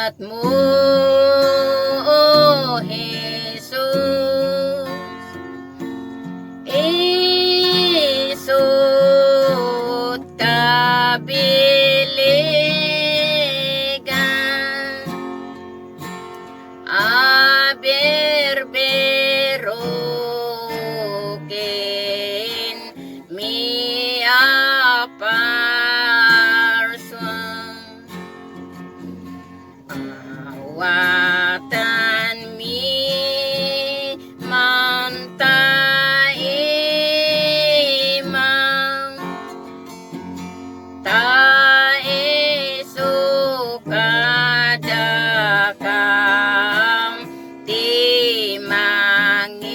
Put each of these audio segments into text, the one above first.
ayat mo, O Jesus. Isut kabiligan, aberberokin mi aparswang, awatan mi mantaimang, taesu kadakam timangi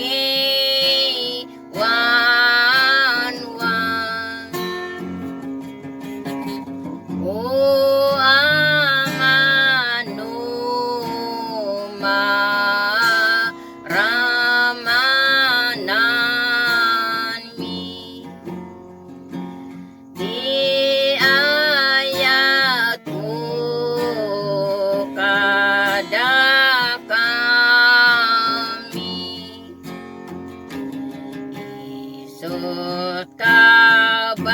wanwan. O amanuma ramanan mi, di ayat mo kada kami, isut kabak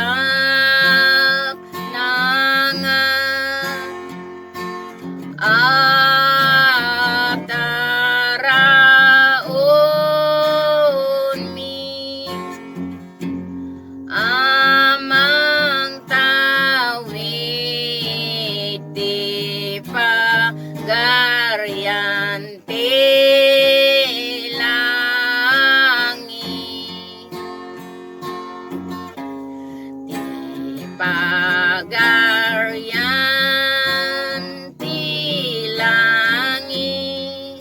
nangan ataraon mi, amang tawid di pagaryanti langit, di pagaryanti langit.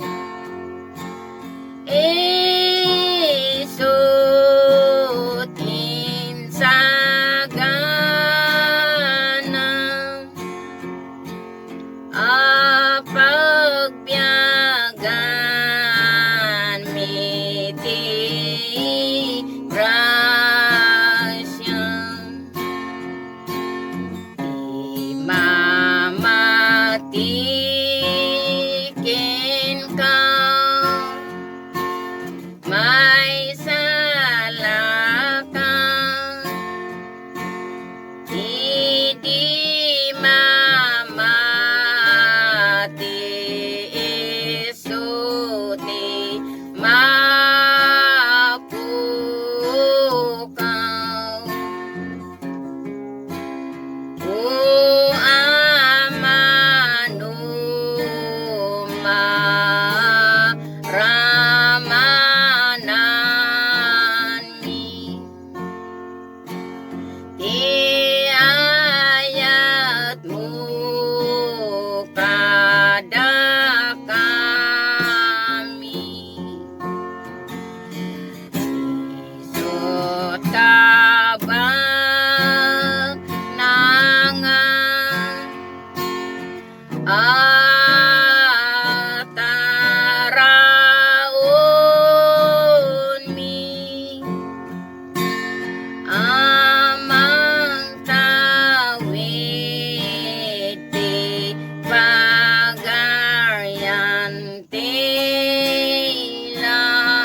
Isut insaganam, apagbiagan miti grasyang, di mamatikin ka, may salakan, di mamati isuti mapukaw. O amanuma ramanan mi, di ayat mo kada kami, isut kabak nangan ataraon mi, amang tawid di pagaryanti langit.